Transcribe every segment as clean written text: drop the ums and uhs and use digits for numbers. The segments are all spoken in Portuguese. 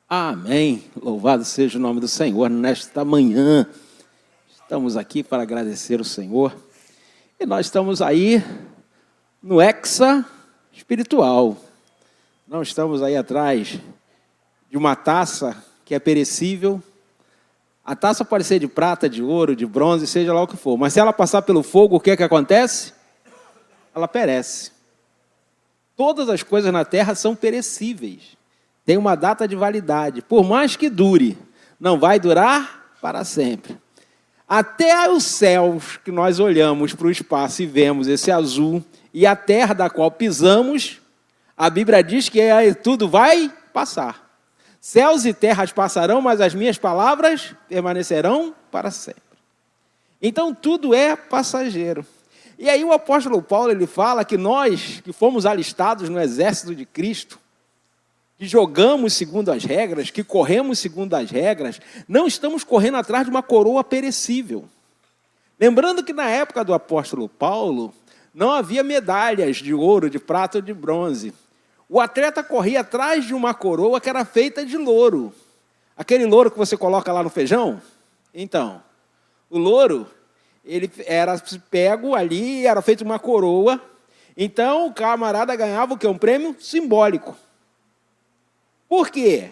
Amém. Louvado seja o nome do Senhor. Nesta manhã, estamos aqui para agradecer o Senhor. E nós estamos aí no hexa espiritual. Não estamos aí atrás de uma taça que é perecível. A taça pode ser de prata, de ouro, de bronze, seja lá o que for. Mas se ela passar pelo fogo, o que é que acontece? Ela perece. Todas as coisas na terra são perecíveis. Tem uma data de validade. Por mais que dure, não vai durar para sempre. Até os céus que nós olhamos para o espaço e vemos esse azul, e a terra da qual pisamos, a Bíblia diz que tudo vai passar. Céus e terras passarão, mas as minhas palavras permanecerão para sempre. Então tudo é passageiro. E aí o apóstolo Paulo ele fala que nós, que fomos alistados no exército de Cristo, que jogamos segundo as regras, que corremos segundo as regras, não estamos correndo atrás de uma coroa perecível. Lembrando que na época do apóstolo Paulo, não havia medalhas de ouro, de prata ou de bronze. O atleta corria atrás de uma coroa que era feita de louro. Aquele louro que você coloca lá no feijão? Então, o louro, ele era pego ali e era feito uma coroa. Então, o camarada ganhava o quê? Um prêmio simbólico. Por quê?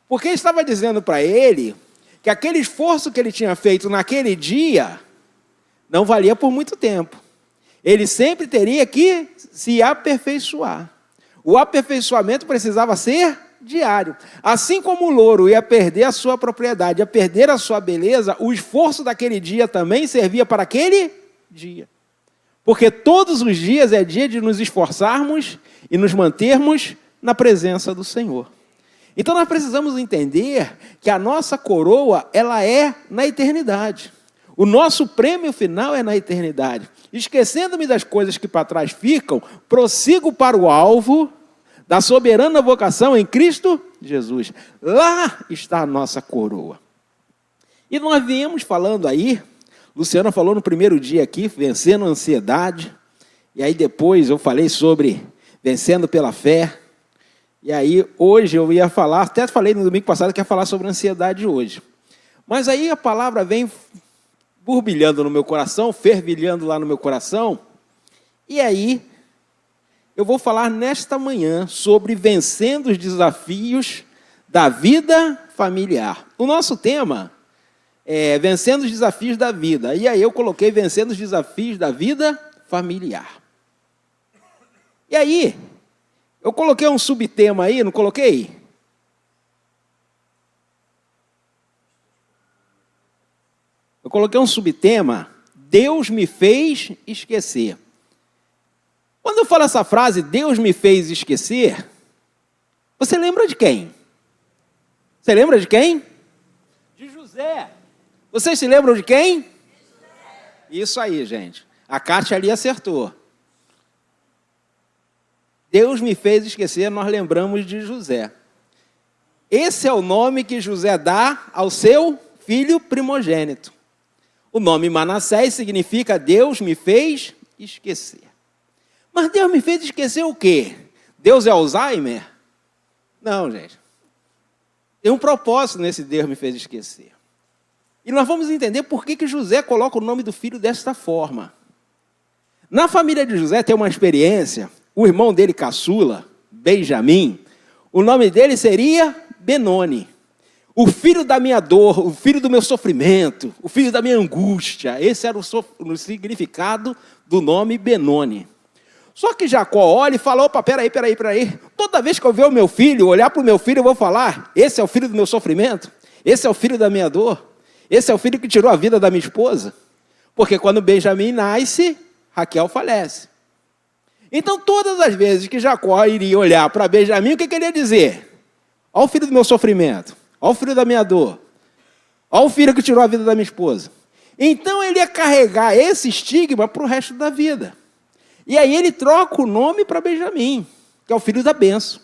Porque estava dizendo para ele que aquele esforço que ele tinha feito naquele dia não valia por muito tempo. Ele sempre teria que se aperfeiçoar. O aperfeiçoamento precisava ser diário. Assim como o louro ia perder a sua propriedade, ia perder a sua beleza, o esforço daquele dia também servia para aquele dia. Porque todos os dias é dia de nos esforçarmos e nos mantermos na presença do Senhor. Então nós precisamos entender que a nossa coroa, ela é na eternidade. O nosso prêmio final é na eternidade. Esquecendo-me das coisas que para trás ficam, prossigo para o alvo da soberana vocação em Cristo Jesus. Lá está a nossa coroa. E nós viemos falando aí, Luciana falou no primeiro dia aqui, vencendo a ansiedade. E aí depois eu falei sobre vencendo pela fé. E aí, hoje eu ia falar, até falei no domingo passado que ia falar sobre ansiedade hoje. Mas aí a palavra vem burbilhando no meu coração, fervilhando lá no meu coração. E aí, eu vou falar nesta manhã sobre vencendo os desafios da vida familiar. O nosso tema é vencendo os desafios da vida. E aí eu coloquei vencendo os desafios da vida familiar. E aí, eu coloquei um subtema aí, não coloquei? Eu coloquei um subtema, Deus me fez esquecer. Quando eu falo essa frase, Deus me fez esquecer, você lembra de quem? Você lembra de quem? De José. Vocês se lembram de quem? Isso aí, gente. A Kátia ali acertou. Deus me fez esquecer, nós lembramos de José. Esse é o nome que José dá ao seu filho primogênito. O nome Manassés significa Deus me fez esquecer. Mas Deus me fez esquecer o quê? Deus é Alzheimer? Não, gente. Tem um propósito nesse Deus me fez esquecer. E nós vamos entender por que José coloca o nome do filho desta forma. Na família de José tem uma experiência. O irmão dele, caçula, Benjamim, o nome dele seria Benoni. O filho da minha dor, o filho do meu sofrimento, o filho da minha angústia. Esse era o significado do nome Benoni. Só que Jacó olha e fala, opa, peraí. Toda vez que eu ver o meu filho, olhar para o meu filho, eu vou falar, esse é o filho do meu sofrimento, esse é o filho da minha dor, esse é o filho que tirou a vida da minha esposa. Porque quando Benjamim nasce, Raquel falece. Então, todas as vezes que Jacó iria olhar para Benjamim, o que ele ia dizer? Olha o filho do meu sofrimento, olha o filho da minha dor, olha o filho que tirou a vida da minha esposa. Então, ele ia carregar esse estigma para o resto da vida. E aí ele troca o nome para Benjamim, que é o filho da bênção.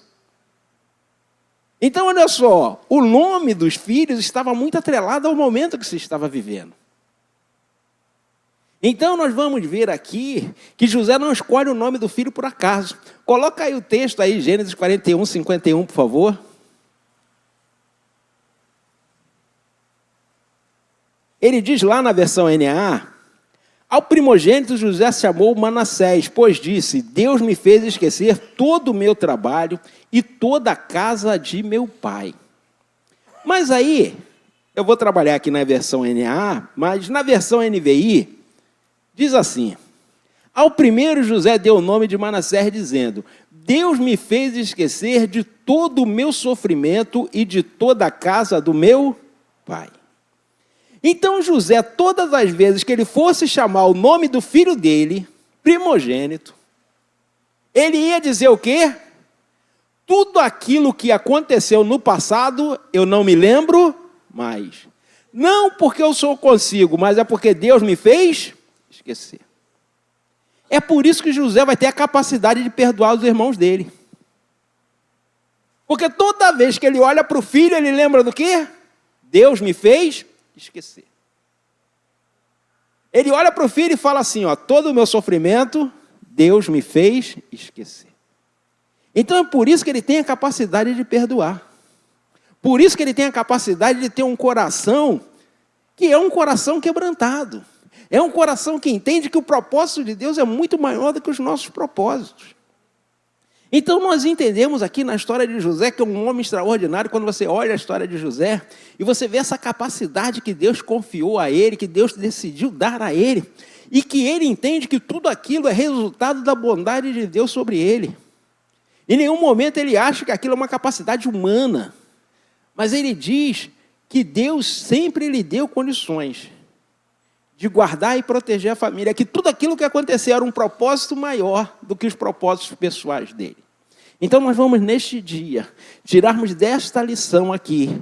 Então, olha só, o nome dos filhos estava muito atrelado ao momento que se estava vivendo. Então, nós vamos ver aqui que José não escolhe o nome do filho por acaso. Coloca aí o texto aí, Gênesis 41, 51, por favor. Ele diz lá na versão NAA: ao primogênito José chamou Manassés, pois disse: Deus me fez esquecer todo o meu trabalho e toda a casa de meu pai. Mas aí, eu vou trabalhar aqui na versão NAA, mas na versão NVI, diz assim: ao primeiro José deu o nome de Manassés, dizendo: Deus me fez esquecer de todo o meu sofrimento e de toda a casa do meu pai. Então José, todas as vezes que ele fosse chamar o nome do filho dele, primogênito, ele ia dizer o quê? Tudo aquilo que aconteceu no passado, eu não me lembro mais. Não porque eu sou consigo, mas é porque Deus me fez esquecer. É por isso que José vai ter a capacidade de perdoar os irmãos dele. Porque toda vez que ele olha para o filho, ele lembra do quê? Deus me fez esquecer. Ele olha para o filho e fala assim, ó, todo o meu sofrimento, Deus me fez esquecer. Então é por isso que ele tem a capacidade de perdoar. Por isso que ele tem a capacidade de ter um coração que é um coração quebrantado. É um coração que entende que o propósito de Deus é muito maior do que os nossos propósitos. Então nós entendemos aqui na história de José que é um homem extraordinário. Quando você olha a história de José e você vê essa capacidade que Deus confiou a ele, que Deus decidiu dar a ele, e que ele entende que tudo aquilo é resultado da bondade de Deus sobre ele. Em nenhum momento ele acha que aquilo é uma capacidade humana, mas ele diz que Deus sempre lhe deu condições de guardar e proteger a família, que tudo aquilo que aconteceu era um propósito maior do que os propósitos pessoais dele. Então nós vamos neste dia tirarmos desta lição aqui,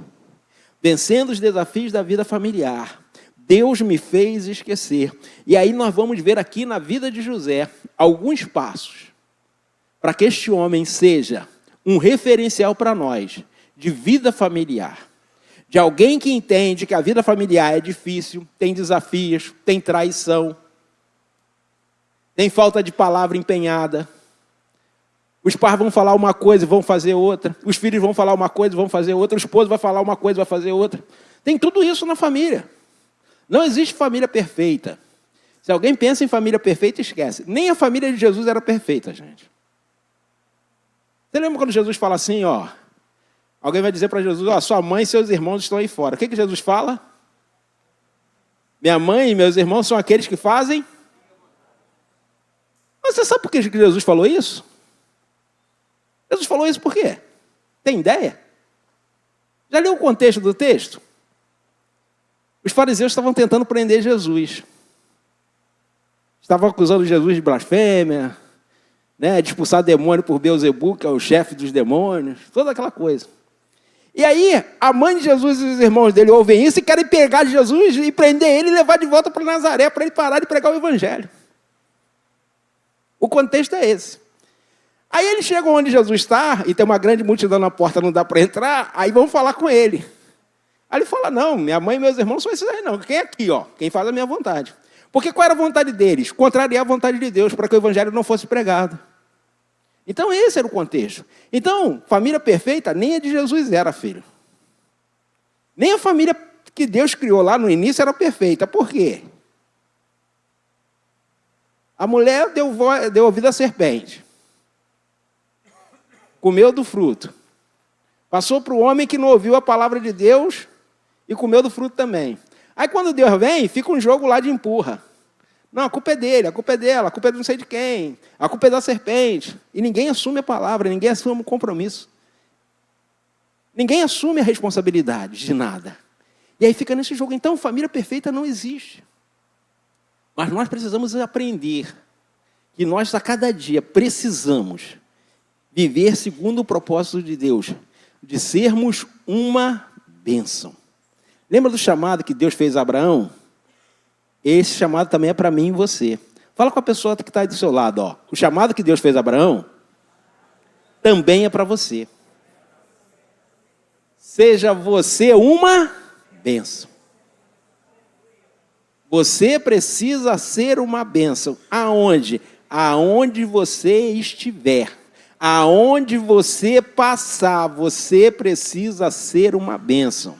vencendo os desafios da vida familiar. Deus me fez esquecer. E aí nós vamos ver aqui na vida de José alguns passos para que este homem seja um referencial para nós de vida familiar. De alguém que entende que a vida familiar é difícil, tem desafios, tem traição, tem falta de palavra empenhada. Os pais vão falar uma coisa e vão fazer outra. Os filhos vão falar uma coisa e vão fazer outra. O esposo vai falar uma coisa e vai fazer outra. Tem tudo isso na família. Não existe família perfeita. Se alguém pensa em família perfeita, esquece. Nem a família de Jesus era perfeita, gente. Você lembra quando Jesus fala assim, ó? Alguém vai dizer para Jesus, ó, sua mãe e seus irmãos estão aí fora. O que Jesus fala? Minha mãe e meus irmãos são aqueles que fazem. Mas você sabe por que Jesus falou isso? Jesus falou isso por quê? Tem ideia? Já leu o contexto do texto? Os fariseus estavam tentando prender Jesus. Estavam acusando Jesus de blasfêmia, né, de expulsar demônio por Beelzebul, que é o chefe dos demônios, toda aquela coisa. E aí, a mãe de Jesus e os irmãos dele ouvem isso e querem pegar Jesus e prender ele e levar de volta para Nazaré, para ele parar de pregar o evangelho. O contexto é esse. Aí eles chegam onde Jesus está, e tem uma grande multidão na porta, não dá para entrar, aí vão falar com ele. Aí ele fala, não, minha mãe e meus irmãos são esses aí não, quem é aqui, ó? Quem faz a minha vontade. Porque qual era a vontade deles? Contrariar a vontade de Deus, para que o evangelho não fosse pregado. Então esse era o contexto. Então, família perfeita nem a de Jesus era, filho. Nem a família que Deus criou lá no início era perfeita. Por quê? A mulher deu ouvido à serpente. Comeu do fruto. Passou para o homem que não ouviu a palavra de Deus e comeu do fruto também. Aí quando Deus vem, fica um jogo lá de empurra. Não, a culpa é dele, a culpa é dela, a culpa é de não sei de quem, a culpa é da serpente. E ninguém assume a palavra, ninguém assume o compromisso. Ninguém assume a responsabilidade de nada. E aí fica nesse jogo. Então, família perfeita não existe. Mas nós precisamos aprender que nós, a cada dia, precisamos viver segundo o propósito de Deus, de sermos uma bênção. Lembra do chamado que Deus fez a Abraão? Esse chamado também é para mim e você. Fala com a pessoa que está aí do seu lado. Ó. O chamado que Deus fez a Abraão também é para você. Seja você uma bênção. Você precisa ser uma bênção. Aonde? Aonde você estiver. Aonde você passar, você precisa ser uma bênção.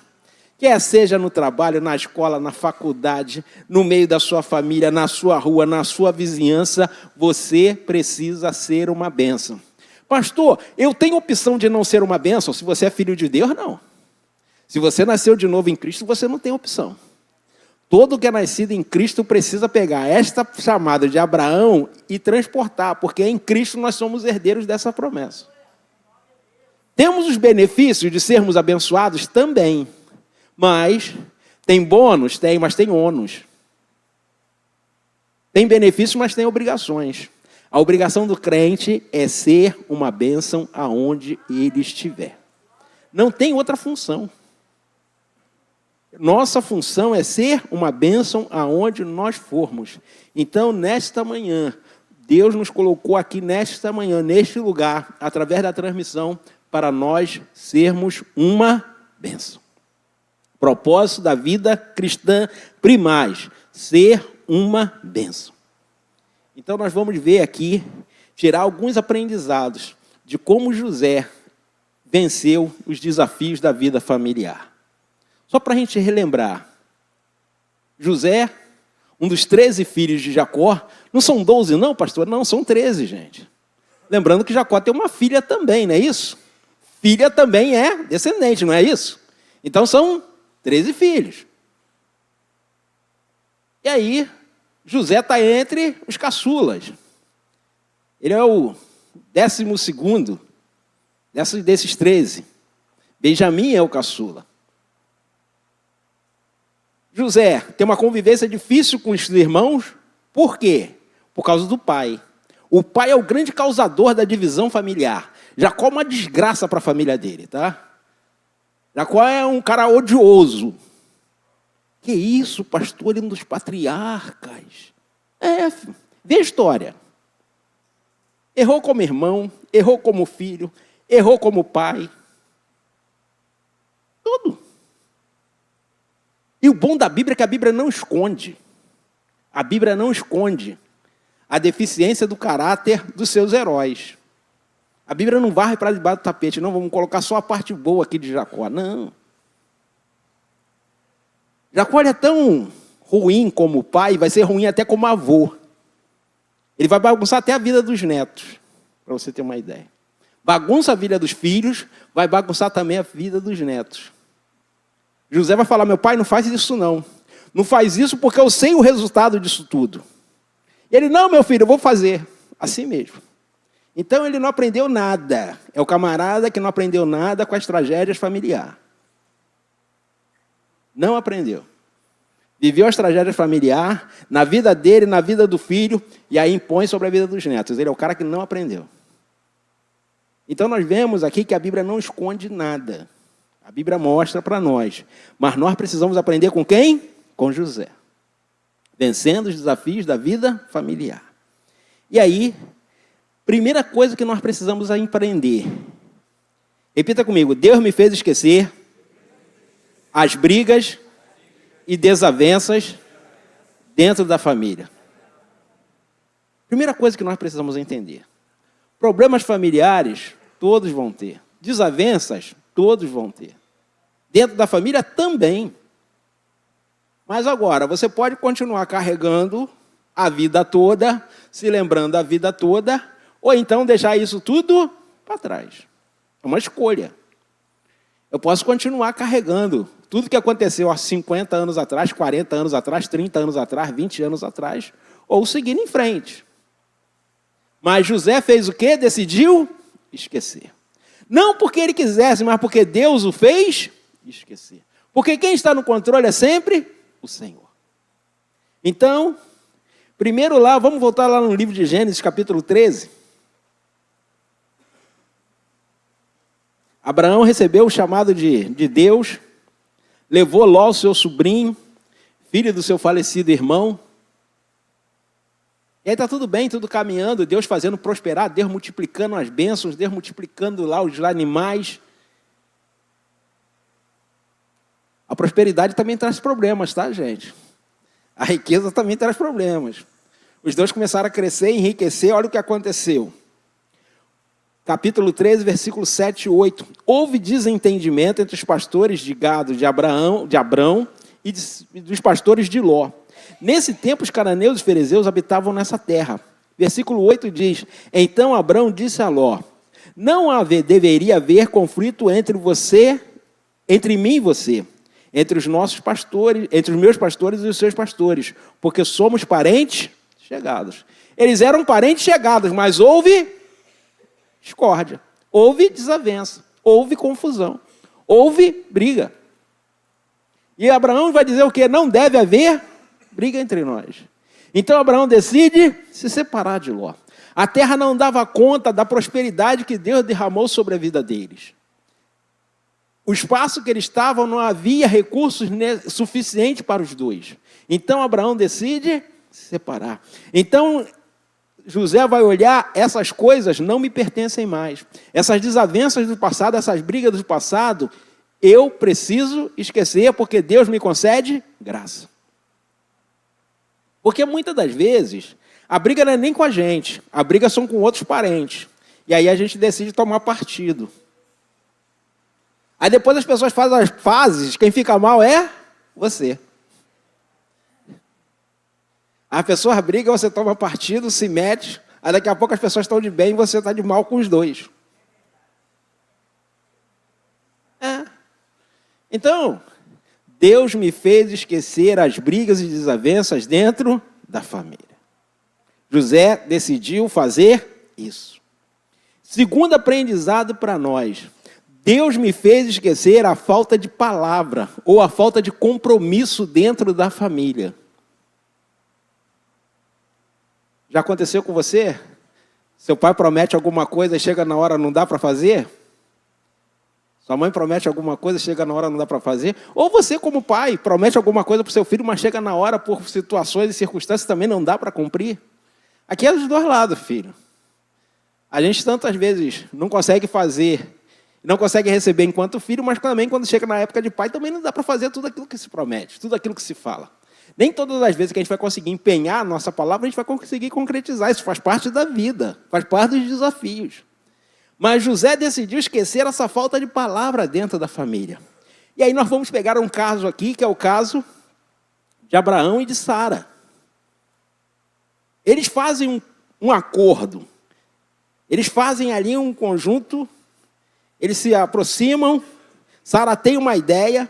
Quer seja no trabalho, na escola, na faculdade, no meio da sua família, na sua rua, na sua vizinhança, você precisa ser uma bênção. Pastor, eu tenho opção de não ser uma bênção? Se você é filho de Deus, não. Se você nasceu de novo em Cristo, você não tem opção. Todo que é nascido em Cristo precisa pegar esta chamada de Abraão e transportar, porque em Cristo nós somos herdeiros dessa promessa. Temos os benefícios de sermos abençoados também. Mas tem bônus? Tem, mas tem ônus. Tem benefícios, mas tem obrigações. A obrigação do crente é ser uma bênção aonde ele estiver. Não tem outra função. Nossa função é ser uma bênção aonde nós formos. Então, nesta manhã, Deus nos colocou aqui nesta manhã, neste lugar, através da transmissão, para nós sermos uma bênção. Propósito da vida cristã primaz, ser uma bênção. Então nós vamos ver aqui, tirar alguns aprendizados de como José venceu os desafios da vida familiar. Só para a gente relembrar, José, um dos 13 filhos de Jacó, não são 12 não, pastor? Não, são 13, gente. Lembrando que Jacó tem uma filha também, não é isso? Filha também é descendente, não é isso? Então são 13 filhos. E aí, José está entre os caçulas. Ele é o 12º desses 13. Benjamim é o caçula. José tem uma convivência difícil com os irmãos. Por quê? Por causa do pai. O pai é o grande causador da divisão familiar. Jacó é uma desgraça para a família dele, tá? Jacó é um cara odioso. Que isso, pastor, ele é um dos patriarcas. Vê a história. Errou como irmão, errou como filho, errou como pai. Tudo. E o bom da Bíblia é que a Bíblia não esconde. A Bíblia não esconde a deficiência do caráter dos seus heróis. A Bíblia não varre para debaixo do tapete, não, vamos colocar só a parte boa aqui de Jacó. Não. Jacó é tão ruim como pai, vai ser ruim até como avô. Ele vai bagunçar até a vida dos netos, para você ter uma ideia. Bagunça a vida dos filhos, vai bagunçar também a vida dos netos. José vai falar, meu pai, não faz isso não. Não faz isso porque eu sei o resultado disso tudo. E ele, não, meu filho, eu vou fazer. Assim mesmo. Então ele não aprendeu nada. É o camarada que não aprendeu nada com as tragédias familiares. Não aprendeu. Viveu as tragédias familiares na vida dele, na vida do filho, e aí impõe sobre a vida dos netos. Ele é o cara que não aprendeu. Então nós vemos aqui que a Bíblia não esconde nada. A Bíblia mostra para nós. Mas nós precisamos aprender com quem? Com José. Vencendo os desafios da vida familiar. E aí, primeira coisa que nós precisamos aprender. Repita comigo. Deus me fez esquecer as brigas e desavenças dentro da família. Primeira coisa que nós precisamos entender. Problemas familiares, todos vão ter. Desavenças, todos vão ter. Dentro da família também. Mas agora, você pode continuar carregando a vida toda, se lembrando a vida toda, ou então deixar isso tudo para trás. É uma escolha. Eu posso continuar carregando tudo que aconteceu há 50 anos atrás, 40 anos atrás, 30 anos atrás, 20 anos atrás, ou seguir em frente. Mas José fez o quê? Decidiu esquecer. Não porque ele quisesse, mas porque Deus o fez esquecer. Porque quem está no controle é sempre o Senhor. Então, primeiro lá, vamos voltar lá no livro de Gênesis, capítulo 13. Abraão recebeu o chamado de Deus, levou Ló, seu sobrinho, filho do seu falecido irmão. E aí está tudo bem, tudo caminhando, Deus fazendo prosperar, Deus multiplicando as bênçãos, Deus multiplicando lá os animais. A prosperidade também traz problemas, tá, gente? A riqueza também traz problemas. Os dois começaram a crescer, enriquecer, olha o que aconteceu. capítulo 13, versículo 7 e 8. Houve desentendimento entre os pastores de gado de Abrão e dos pastores de Ló. Nesse tempo, os cananeus e ferezeus habitavam nessa terra. Versículo 8 diz: Então Abrão disse a Ló: Não deveria haver conflito entre mim e você, entre os nossos pastores, entre os meus pastores e os seus pastores, porque somos parentes chegados. Eles eram parentes chegados, mas houve discórdia, houve desavença, houve confusão, houve briga. E Abraão vai dizer o quê? Não deve haver briga entre nós. Então Abraão decide se separar de Ló. A terra não dava conta da prosperidade que Deus derramou sobre a vida deles. O espaço que eles estavam não havia recursos suficientes para os dois. Então Abraão decide se separar. Então José vai olhar, essas coisas não me pertencem mais. Essas desavenças do passado, essas brigas do passado, eu preciso esquecer porque Deus me concede graça. Porque muitas das vezes, a briga não é nem com a gente, a briga são com outros parentes. E aí a gente decide tomar partido. Aí depois as pessoas fazem as pazes, quem fica mal é você. As pessoas brigam, você toma partido, se mete, aí daqui a pouco as pessoas estão de bem e você está de mal com os dois. Então, Deus me fez esquecer as brigas e desavenças dentro da família. José decidiu fazer isso. Segundo aprendizado para nós, Deus me fez esquecer a falta de palavra ou a falta de compromisso dentro da família. Já aconteceu com você? Seu pai promete alguma coisa e chega na hora não dá para fazer? Sua mãe promete alguma coisa, chega na hora não dá para fazer? Ou você, como pai, promete alguma coisa para o seu filho, mas chega na hora, por situações e circunstâncias, também não dá para cumprir? Aqui é dos dois lados, filho. A gente tantas vezes não consegue fazer, não consegue receber enquanto filho, mas também quando chega na época de pai, também não dá para fazer tudo aquilo que se promete, tudo aquilo que se fala. Nem todas as vezes que a gente vai conseguir empenhar a nossa palavra, a gente vai conseguir concretizar. Isso faz parte da vida, faz parte dos desafios. Mas José decidiu esquecer essa falta de palavra dentro da família. E aí nós vamos pegar um caso aqui, que é o caso de Abraão e de Sara. Eles fazem um acordo. Eles fazem ali um conjunto, eles se aproximam, Sara tem uma ideia,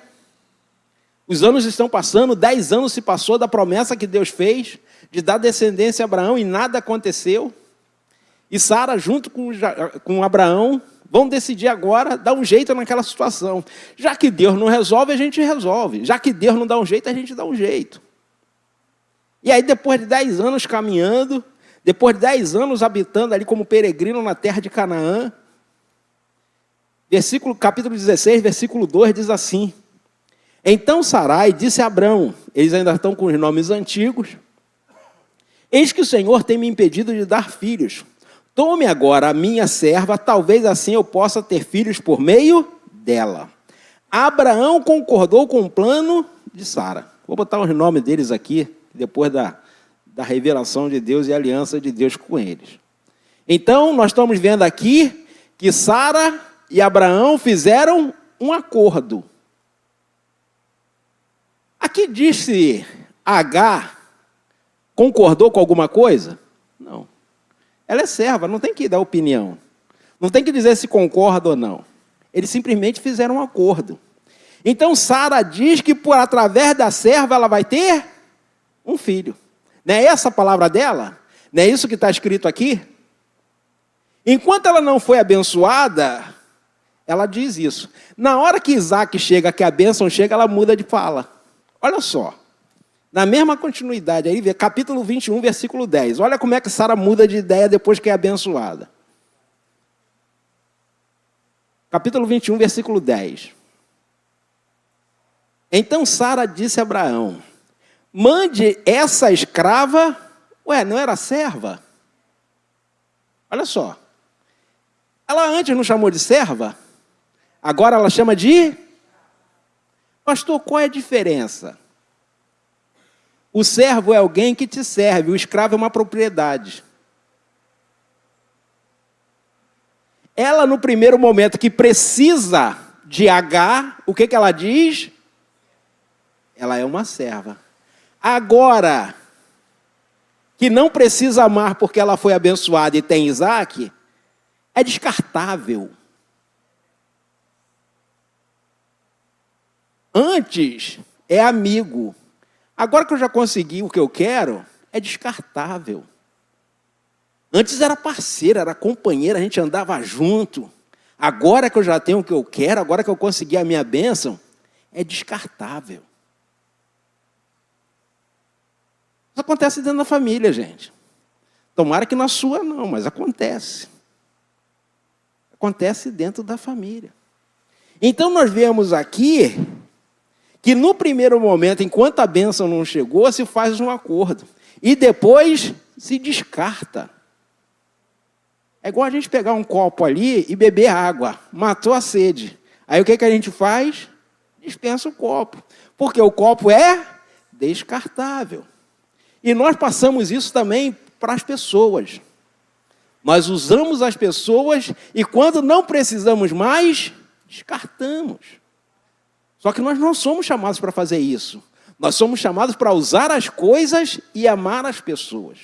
os anos estão passando, 10 anos se passou da promessa que Deus fez, de dar descendência a Abraão, e nada aconteceu. E Sara, junto com Abraão, vão decidir agora dar um jeito naquela situação. Já que Deus não resolve, a gente resolve. Já que Deus não dá um jeito, a gente dá um jeito. E aí, depois de 10 anos caminhando, depois de 10 anos habitando ali como peregrino na terra de Canaã, capítulo 16, versículo 2, diz assim: Então Sarai disse a Abrão, eles ainda estão com os nomes antigos: Eis que o Senhor tem me impedido de dar filhos. Tome agora a minha serva, talvez assim eu possa ter filhos por meio dela. Abraão concordou com o plano de Sara. Vou botar os nomes deles aqui, depois da revelação de Deus e a aliança de Deus com eles. Então, nós estamos vendo aqui que Sara e Abraão fizeram um acordo. Aqui diz se Agar concordou com alguma coisa? Não. Ela é serva, não tem que dar opinião. Não tem que dizer se concorda ou não. Eles simplesmente fizeram um acordo. Então, Sara diz que através da serva ela vai ter um filho. Não é essa a palavra dela? Não é isso que está escrito aqui? Enquanto ela não foi abençoada, ela diz isso. Na hora que Isaac chega, que a bênção chega, ela muda de fala. Olha só. Na mesma continuidade, aí, capítulo 21, versículo 10. Olha como é que Sara muda de ideia depois que é abençoada. Capítulo 21, versículo 10. Então Sara disse a Abraão: Mande essa escrava... Ué, não era serva? Olha só. Ela antes não chamou de serva? Agora ela chama de... Pastor, qual é a diferença? O servo é alguém que te serve, o escravo é uma propriedade. Ela, no primeiro momento que precisa de Agar, o que ela diz? Ela é uma serva. Agora, que não precisa amar porque ela foi abençoada e tem Isaac, é descartável. Antes é amigo. Agora que eu já consegui o que eu quero, é descartável. Antes era parceira, era companheira, a gente andava junto. Agora que eu já tenho o que eu quero, agora que eu consegui a minha bênção, é descartável. Isso acontece dentro da família, gente. Tomara que na sua não, mas acontece. Acontece dentro da família. Então nós vemos aqui que no primeiro momento, enquanto a bênção não chegou, se faz um acordo. E depois se descarta. É igual a gente pegar um copo ali e beber água. Matou a sede. Aí o que a gente faz? Dispensa o copo. Porque o copo é descartável. E nós passamos isso também para as pessoas. Nós usamos as pessoas e quando não precisamos mais, descartamos. Só que nós não somos chamados para fazer isso. Nós somos chamados para usar as coisas e amar as pessoas.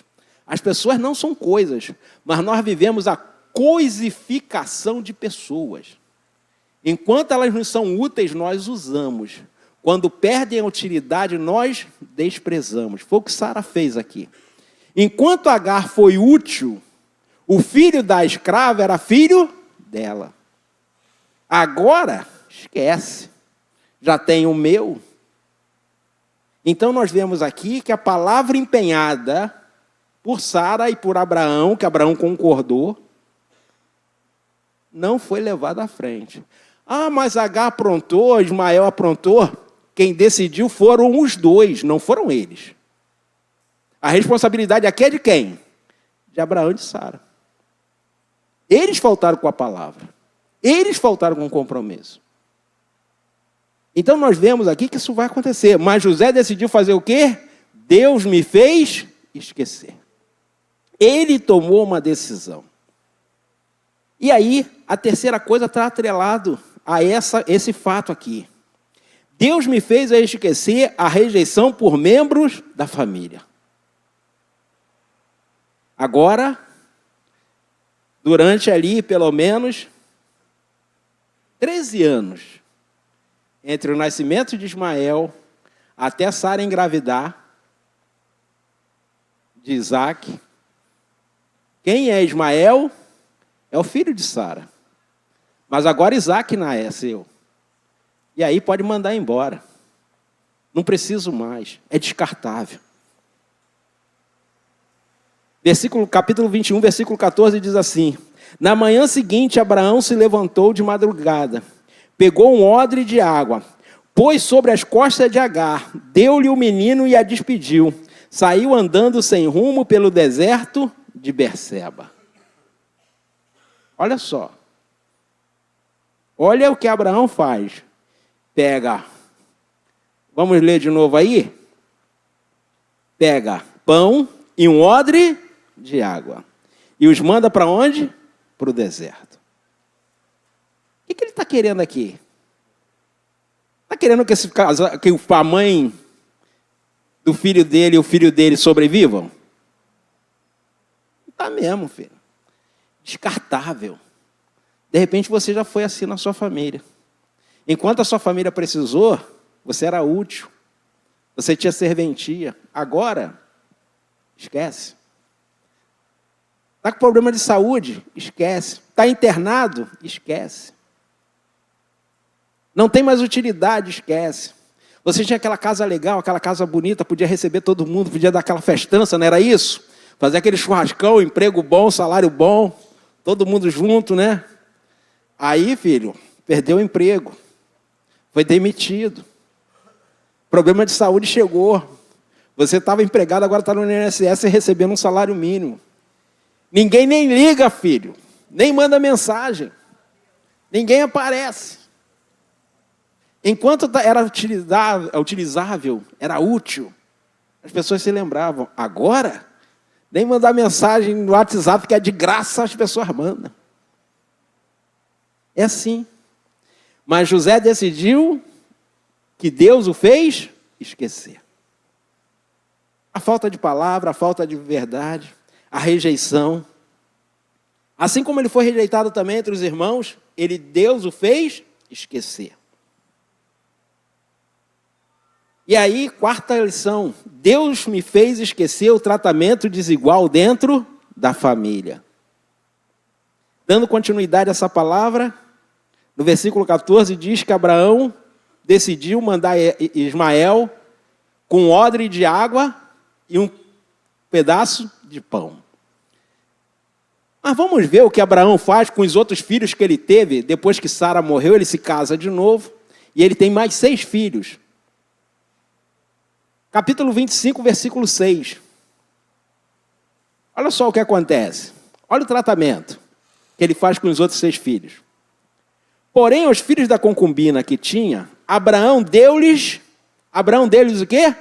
As pessoas não são coisas, mas nós vivemos a coisificação de pessoas. Enquanto elas nos são úteis, nós usamos. Quando perdem a utilidade, nós desprezamos. Foi o que Sara fez aqui. Enquanto Agar foi útil, o filho da escrava era filho dela. Agora, esquece. Já tem o meu. Então nós vemos aqui que a palavra empenhada por Sara e por Abraão, que Abraão concordou, não foi levada à frente. Ah, mas Agar aprontou, Ismael aprontou. Quem decidiu foram os dois, não foram eles. A responsabilidade aqui é de quem? De Abraão e de Sara. Eles faltaram com a palavra. Eles faltaram com o compromisso. Então nós vemos aqui que isso vai acontecer. Mas José decidiu fazer o quê? Deus me fez esquecer. Ele tomou uma decisão. E aí, a terceira coisa está atrelado a esse fato aqui. Deus me fez esquecer a rejeição por membros da família. Agora, durante ali, pelo menos, 13 anos, entre o nascimento de Ismael até Sara engravidar de Isaac. Quem é Ismael? É o filho de Sara. Mas agora Isaac nasceu. E aí pode mandar embora. Não preciso mais. É descartável. Capítulo 21, versículo 14 diz assim: Na manhã seguinte, Abraão se levantou de madrugada, pegou um odre de água, pôs sobre as costas de Agar, deu-lhe o menino e a despediu. Saiu andando sem rumo pelo deserto de Berseba. Olha só. Olha o que Abraão faz. Pega, vamos ler de novo aí? Pega pão e um odre de água. E os manda para onde? Para o deserto. O que ele está querendo aqui? Está querendo que a mãe do filho dele e o filho dele sobrevivam? Não está mesmo, filho. Descartável. De repente você já foi assim na sua família. Enquanto a sua família precisou, você era útil. Você tinha serventia. Agora, esquece. Está com problema de saúde? Esquece. Está internado? Esquece. Não tem mais utilidade? Esquece. Você tinha aquela casa legal, aquela casa bonita, podia receber todo mundo, podia dar aquela festança, não era isso? Fazer aquele churrascão, emprego bom, salário bom, todo mundo junto, né? Aí, filho, perdeu o emprego. Foi demitido. Problema de saúde chegou. Você estava empregado, agora está no INSS recebendo um salário mínimo. Ninguém nem liga, filho. Nem manda mensagem. Ninguém aparece. Enquanto era utilizável, era útil, as pessoas se lembravam. Agora, nem mandar mensagem no WhatsApp, que é de graça, as pessoas mandam. É assim. Mas José decidiu que Deus o fez esquecer. A falta de palavra, a falta de verdade, a rejeição. Assim como ele foi rejeitado também entre os irmãos, Deus o fez esquecer. E aí, quarta lição, Deus me fez esquecer o tratamento desigual dentro da família. Dando continuidade a essa palavra, no versículo 14 diz que Abraão decidiu mandar Ismael com um odre de água e um pedaço de pão. Mas vamos ver o que Abraão faz com os outros filhos que ele teve. Depois que Sara morreu, ele se casa de novo e ele tem mais 6 filhos. Capítulo 25, versículo 6. Olha só o que acontece. Olha o tratamento que ele faz com os outros 6 filhos. Porém, aos filhos da concubina que tinha, Abraão deu-lhes o quê?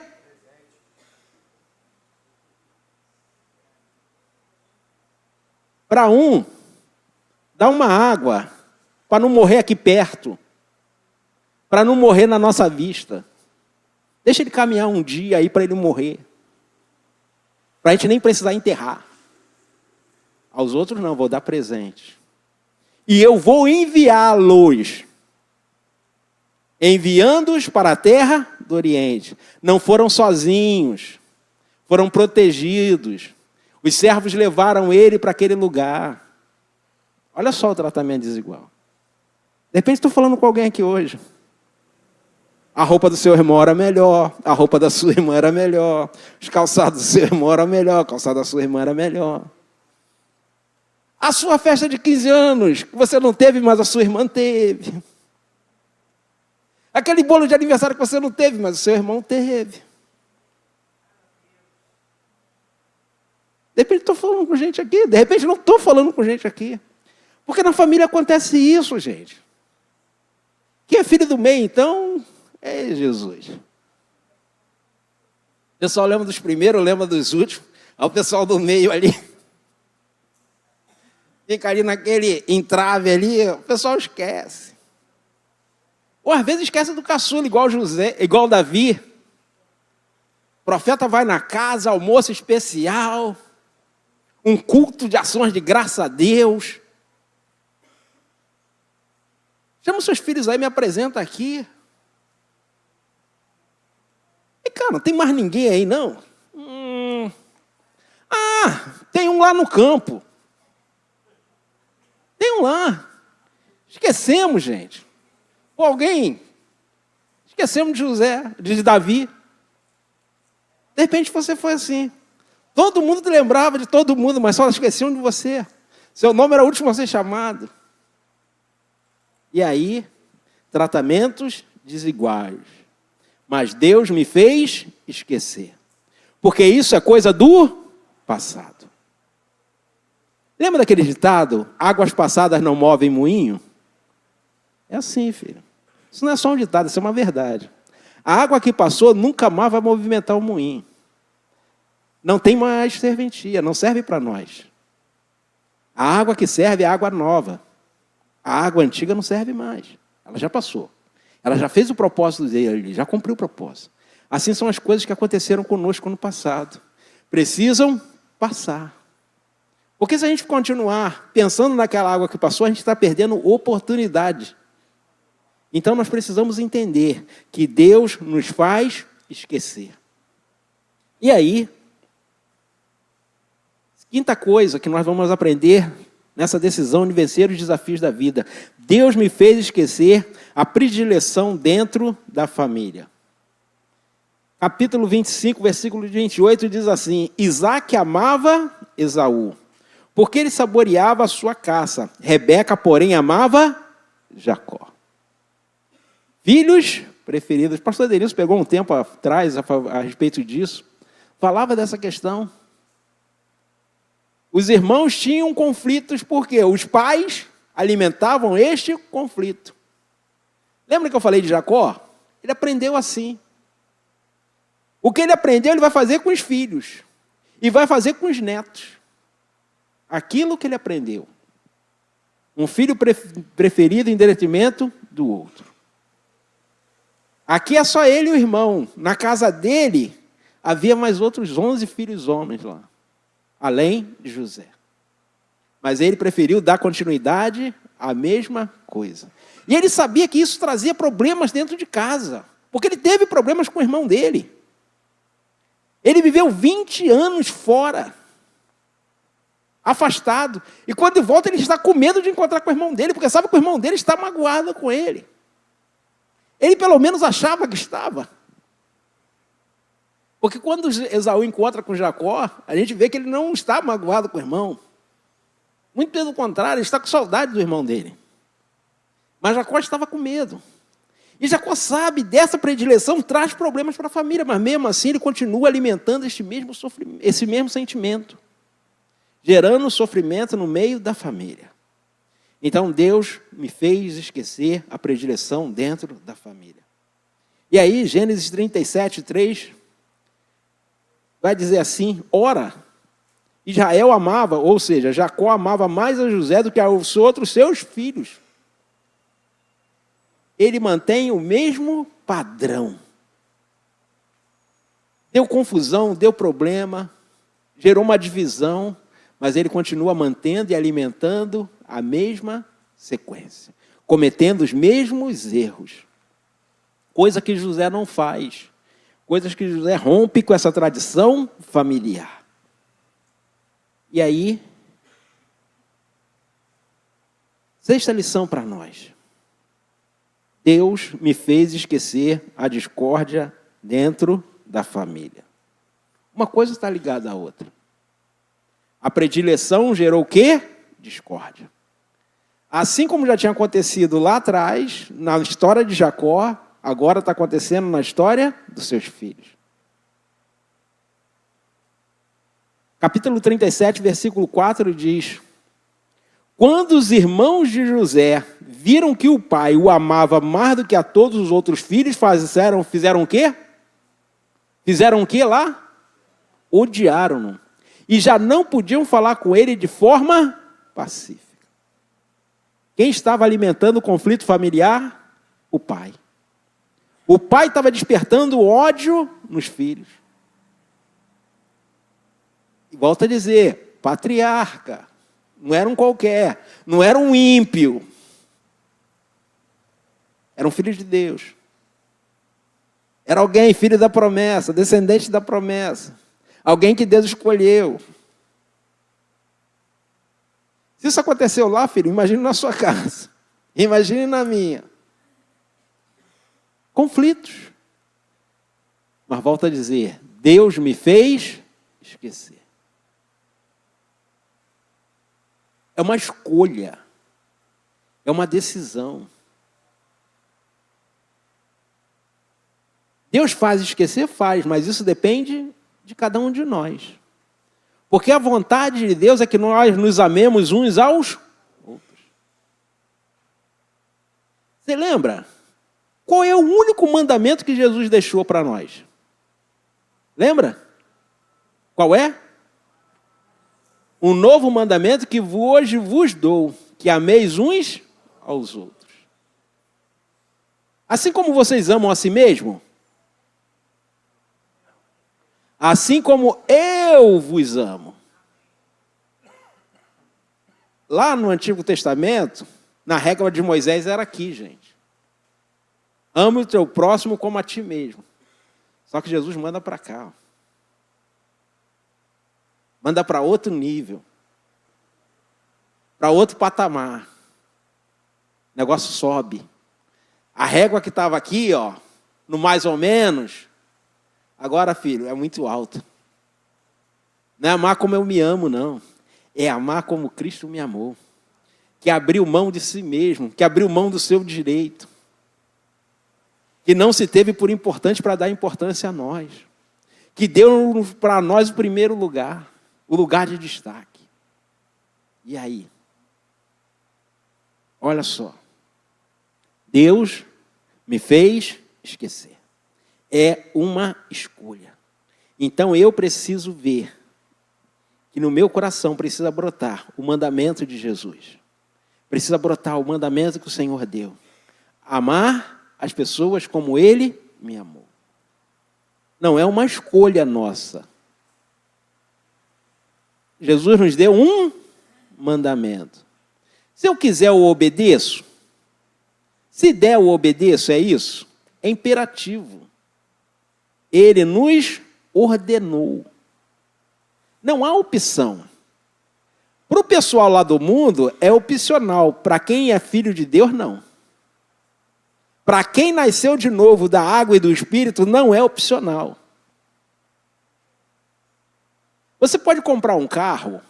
Para um, dá uma água, para não morrer aqui perto, para não morrer na nossa vista. Deixa ele caminhar um dia aí para ele morrer. Para a gente nem precisar enterrar. Aos outros não, vou dar presente. E eu vou enviá-los. Enviando-os para a terra do Oriente. Não foram sozinhos. Foram protegidos. Os servos levaram ele para aquele lugar. Olha só o tratamento desigual. De repente estou falando com alguém aqui hoje. A roupa do seu irmão era melhor, a roupa da sua irmã era melhor, os calçados do seu irmão eram melhor, o calçado da sua irmã era melhor. A sua festa de 15 anos, que você não teve, mas a sua irmã teve. Aquele bolo de aniversário que você não teve, mas o seu irmão teve. De repente estou falando com gente aqui, de repente não estou falando com gente aqui. Porque na família acontece isso, gente. Quem é filho do meio, então, é Jesus. O pessoal lembra dos primeiros, lembra dos últimos. Aí o pessoal do meio ali, fica ali naquele entrave ali, o pessoal esquece. Ou às vezes esquece do caçula, igual José, igual Davi. O profeta vai na casa, almoço especial, um culto de ações de graça a Deus. Chama os seus filhos aí, me apresenta aqui. E cara, não tem mais ninguém aí não? Tem um lá no campo. Tem um lá. Esquecemos, gente. Ou alguém. Esquecemos de José, de Davi. De repente você foi assim. Todo mundo te lembrava de todo mundo, mas só esqueciam de você. Seu nome era o último a ser chamado. E aí, tratamentos desiguais. Mas Deus me fez esquecer. Porque isso é coisa do passado. Lembra daquele ditado? Águas passadas não movem moinho? É assim, filho. Isso não é só um ditado, isso é uma verdade. A água que passou nunca mais vai movimentar o moinho. Não tem mais serventia, não serve para nós. A água que serve é a água nova. A água antiga não serve mais. Ela já passou. Ela já fez o propósito dele, já cumpriu o propósito. Assim são as coisas que aconteceram conosco no passado. Precisam passar. Porque se a gente continuar pensando naquela água que passou, a gente está perdendo oportunidade. Então nós precisamos entender que Deus nos faz esquecer. E aí, quinta coisa que nós vamos aprender nessa decisão de vencer os desafios da vida. Deus me fez esquecer a predileção dentro da família. Capítulo 25, versículo 28 diz assim: Isaque amava Esaú, porque ele saboreava a sua caça. Rebeca, porém, amava Jacó. Filhos preferidos. Pastor Denilson pegou um tempo atrás a respeito disso. Falava dessa questão. Os irmãos tinham conflitos porque os pais alimentavam este conflito. Lembra que eu falei de Jacó? Ele aprendeu assim. O que ele aprendeu, ele vai fazer com os filhos. E vai fazer com os netos. Aquilo que ele aprendeu. Um filho preferido em detrimento do outro. Aqui é só ele e o irmão. Na casa dele, havia mais outros 11 filhos homens lá, além de José. Mas ele preferiu dar continuidade à mesma coisa. E ele sabia que isso trazia problemas dentro de casa, porque ele teve problemas com o irmão dele. Ele viveu 20 anos fora, afastado. E quando volta, ele está com medo de encontrar com o irmão dele, porque sabe que o irmão dele está magoado com ele. Ele pelo menos achava que estava. Porque quando Esaú encontra com Jacó, a gente vê que ele não está magoado com o irmão. Muito pelo contrário, ele está com saudade do irmão dele. Mas Jacó estava com medo. E Jacó sabe, dessa predileção traz problemas para a família, mas mesmo assim ele continua alimentando esse mesmo sentimento, gerando sofrimento no meio da família. Então Deus me fez esquecer a predileção dentro da família. E aí, Gênesis 37, 3, vai dizer assim: ora, Israel amava, ou seja, Jacó amava mais a José do que aos outros seus filhos. Ele mantém o mesmo padrão. Deu confusão, deu problema, gerou uma divisão, mas ele continua mantendo e alimentando a mesma sequência, cometendo os mesmos erros. Coisa que José não faz. Coisas que José rompe com essa tradição familiar. E aí, sexta lição para nós. Deus me fez esquecer a discórdia dentro da família. Uma coisa está ligada à outra. A predileção gerou o quê? Discórdia. Assim como já tinha acontecido lá atrás, na história de Jacó, agora está acontecendo na história dos seus filhos. Capítulo 37, versículo 4 diz: quando os irmãos de José viram que o pai o amava mais do que a todos os outros filhos, fizeram o quê? Fizeram o quê lá? Odiaram-no. E já não podiam falar com ele de forma pacífica. Quem estava alimentando o conflito familiar? O pai. O pai estava despertando ódio nos filhos. E volta a dizer, patriarca. Não era um qualquer, não era um ímpio. Era um filho de Deus. Era alguém, filho da promessa, descendente da promessa. Alguém que Deus escolheu. Se isso aconteceu lá, filho, imagine na sua casa. Imagine na minha. Conflitos. Mas volta a dizer, Deus me fez esquecer. É uma escolha. É uma decisão. Deus faz esquecer? Faz, mas isso depende de cada um de nós. Porque a vontade de Deus é que nós nos amemos uns aos outros. Você lembra? Qual é o único mandamento que Jesus deixou para nós? Lembra? Qual é? Um novo mandamento que hoje vos dou, que ameis uns aos outros. Assim como vocês amam a si mesmo, assim como eu vos amo. Lá no Antigo Testamento, na regra de Moisés era aqui, gente. Ame o teu próximo como a ti mesmo. Só que Jesus manda para cá. Ó. Manda para outro nível. Para outro patamar. O negócio sobe. A régua que estava aqui, ó, no mais ou menos, agora, filho, é muito alto. Não é amar como eu me amo, não. É amar como Cristo me amou. Que abriu mão de si mesmo, que abriu mão do seu direito. Que não se teve por importante para dar importância a nós. Que deu para nós o primeiro lugar, o lugar de destaque. E aí? Olha só. Deus me fez esquecer. É uma escolha. Então eu preciso ver que no meu coração precisa brotar o mandamento de Jesus. Precisa brotar o mandamento que o Senhor deu. Amar as pessoas como Ele me amou. Não é uma escolha nossa. Jesus nos deu um mandamento. Se eu quiser, eu obedeço. Se der, eu obedeço, é isso? É imperativo. Ele nos ordenou. Não há opção. Para o pessoal lá do mundo, é opcional. Para quem é filho de Deus, não. Para quem nasceu de novo da água e do Espírito, não é opcional. Você pode comprar um carro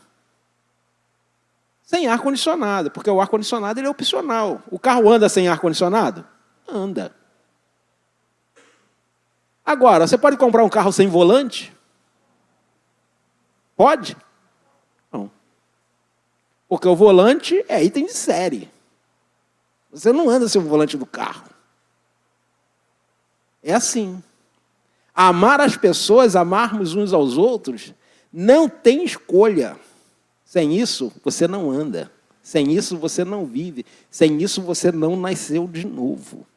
sem ar-condicionado, porque o ar-condicionado ele é opcional. O carro anda sem ar-condicionado? Anda. Agora, você pode comprar um carro sem volante? Pode? Não. Porque o volante é item de série. Você não anda sem o volante do carro. É assim. Amar as pessoas, amarmos uns aos outros, não tem escolha. Sem isso, você não anda. Sem isso, você não vive. Sem isso, você não nasceu de novo.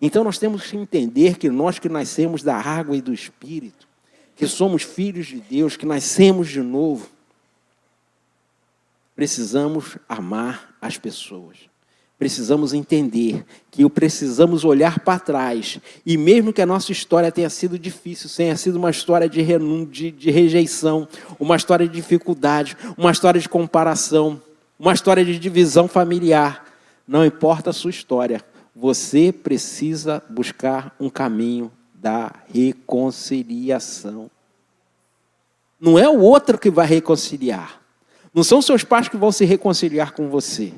Então, nós temos que entender que nós que nascemos da água e do Espírito, que somos filhos de Deus, que nascemos de novo, precisamos amar as pessoas. Precisamos entender que precisamos olhar para trás. E mesmo que a nossa história tenha sido difícil, tenha sido uma história de rejeição, uma história de dificuldade, uma história de comparação, uma história de divisão familiar, não importa a sua história, você precisa buscar um caminho da reconciliação. Não é o outro que vai reconciliar. Não são seus pais que vão se reconciliar com você.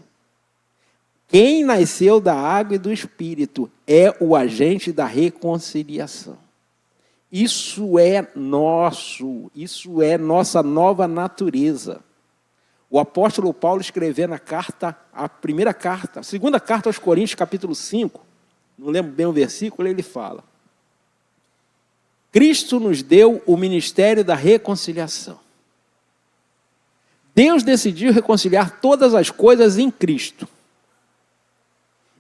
Quem nasceu da água e do Espírito é o agente da reconciliação. Isso é nosso, isso é nossa nova natureza. O apóstolo Paulo escreveu na carta, a segunda carta aos Coríntios, capítulo 5, não lembro bem o versículo, ele fala: Cristo nos deu o ministério da reconciliação. Deus decidiu reconciliar todas as coisas em Cristo.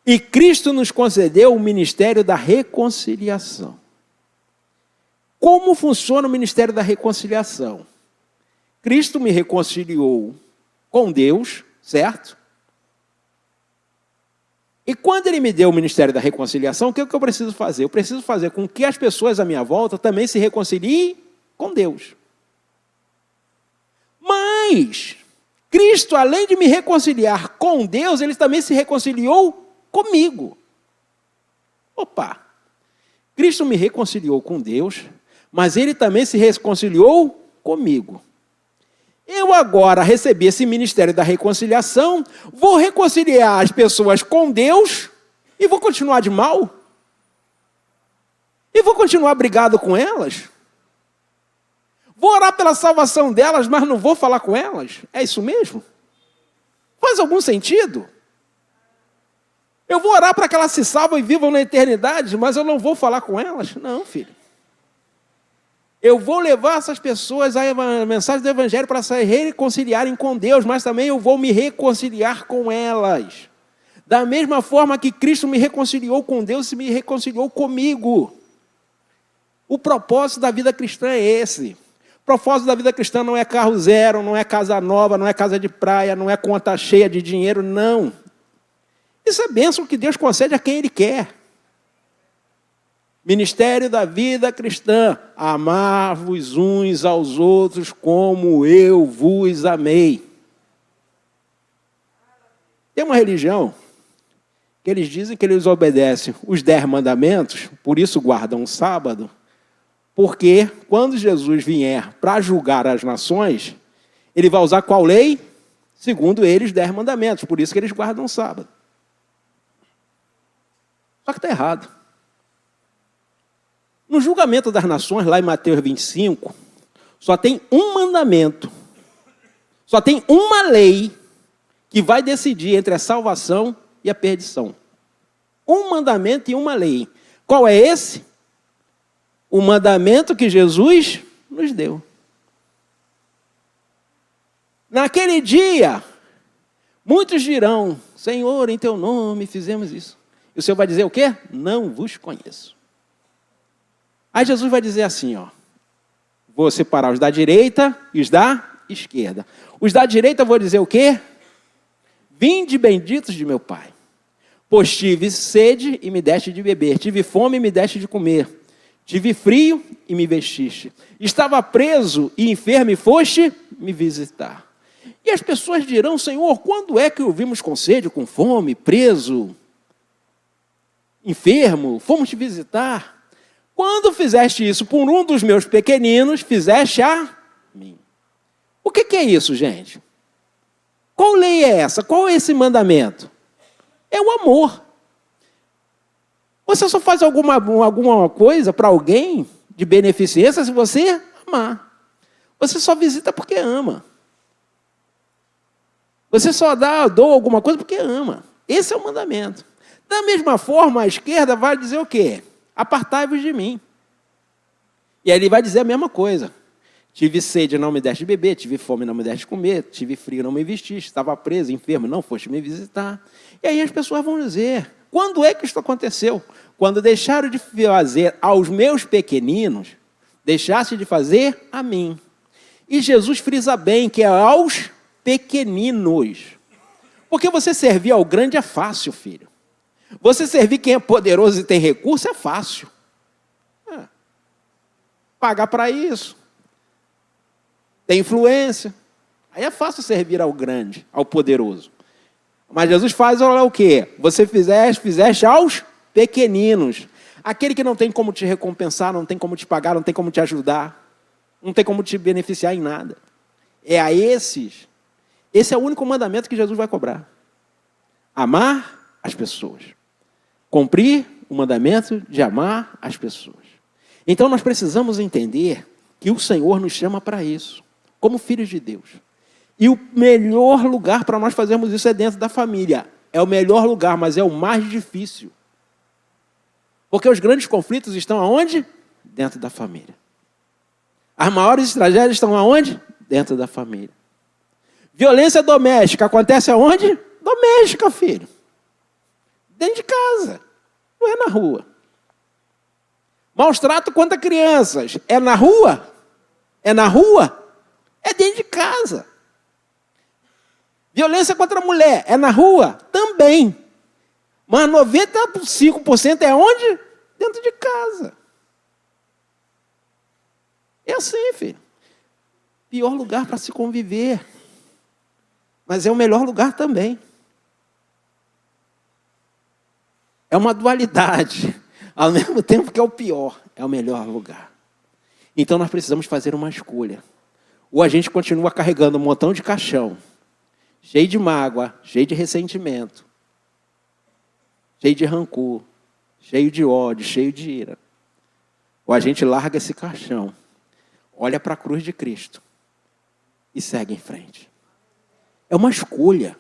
E Cristo nos concedeu o ministério da reconciliação. Como funciona o ministério da reconciliação? Cristo me reconciliou com Deus, certo? E quando Ele me deu o ministério da reconciliação, o que eu preciso fazer? Eu preciso fazer com que as pessoas à minha volta também se reconciliem com Deus. Mas Cristo, além de me reconciliar com Deus, Ele também se reconciliou comigo. Opa! Cristo me reconciliou com Deus, mas Ele também se reconciliou comigo. Eu agora recebi esse ministério da reconciliação, vou reconciliar as pessoas com Deus e vou continuar de mal? E vou continuar brigado com elas? Vou orar pela salvação delas, mas não vou falar com elas? É isso mesmo? Faz algum sentido? Eu vou orar para que elas se salvam e vivam na eternidade, mas eu não vou falar com elas? Não, filho. Eu vou levar essas pessoas a mensagem do Evangelho para se reconciliarem com Deus, mas também eu vou me reconciliar com elas. Da mesma forma que Cristo me reconciliou com Deus e me reconciliou comigo. O propósito da vida cristã é esse. O propósito da vida cristã não é carro zero, não é casa nova, não é casa de praia, não é conta cheia de dinheiro, não. Isso é bênção que Deus concede a quem Ele quer. Ministério da vida cristã, amar-vos uns aos outros como eu vos amei. Tem uma religião que eles dizem que eles obedecem os 10 mandamentos, por isso guardam o sábado, porque quando Jesus vier para julgar as nações, Ele vai usar qual lei? Segundo eles, os 10 mandamentos, por isso que eles guardam o sábado. Só que está errado. No julgamento das nações, lá em Mateus 25, só tem um mandamento, só tem uma lei que vai decidir entre a salvação e a perdição. Um mandamento e uma lei. Qual é esse? O mandamento que Jesus nos deu. Naquele dia, Muitos dirão, Senhor, em teu nome fizemos isso. E o Senhor vai dizer o quê? Não vos conheço. Aí Jesus vai dizer assim, ó, vou separar os da direita e os da esquerda. Os da direita eu vou dizer o quê? Vinde benditos de meu Pai, pois tive sede e me deste de beber, tive fome e me deste de comer, tive frio e me vestiste, estava preso e enfermo e foste me visitar. E as pessoas dirão, Senhor, quando é que ouvimos com sede, com fome, preso, enfermo, fomos te visitar? Quando fizeste isso por um dos meus pequeninos, fizeste a mim. O que é isso, gente? Qual lei é essa? Qual é esse mandamento? É o amor. Você só faz alguma coisa para alguém de beneficência se você amar. Você só visita porque ama. Você só doa alguma coisa porque ama. Esse é o mandamento. Da mesma forma, a esquerda vai dizer o quê? Apartai-vos de mim. E aí ele vai dizer a mesma coisa. Tive sede, não me deste de beber, tive fome, não me deste de comer, tive frio, não me vestiste, estava preso, enfermo, não foste me visitar. E aí as pessoas vão dizer, quando é que isso aconteceu? Quando deixaram de fazer aos meus pequeninos, deixasse de fazer a mim. E Jesus frisa bem que é aos pequeninos. Porque você servir ao grande é fácil, filho. Você servir quem é poderoso e tem recurso é fácil. Pagar para isso. Tem influência. Aí é fácil servir ao grande, ao poderoso. Mas Jesus faz olha o quê? Você fizeste aos pequeninos. Aquele que não tem como te recompensar, não tem como te pagar, não tem como te ajudar, não tem como te beneficiar em nada. É a esses. Esse é o único mandamento que Jesus vai cobrar. Amar as pessoas. Cumprir o mandamento de amar as pessoas. Então nós precisamos entender que o Senhor nos chama para isso, como filhos de Deus. E o melhor lugar para nós fazermos isso é dentro da família. É o melhor lugar, mas é o mais difícil. Porque os grandes conflitos estão aonde? Dentro da família. As maiores tragédias estão aonde? Dentro da família. Violência doméstica acontece aonde? Doméstica, filho. Dentro de casa. Não é na rua. Maus trato contra crianças. É na rua? É na rua? É dentro de casa. Violência contra a mulher. É na rua? Também. Mas 95% é onde? Dentro de casa. É assim, filho. Pior lugar para se conviver. Mas é o melhor lugar também. É uma dualidade. Ao mesmo tempo que é o pior, é o melhor lugar. Então nós precisamos fazer uma escolha. Ou a gente continua carregando um montão de caixão, cheio de mágoa, cheio de ressentimento, cheio de rancor, cheio de ódio, cheio de ira. Ou a gente larga esse caixão, olha para a cruz de Cristo e segue em frente. É uma escolha.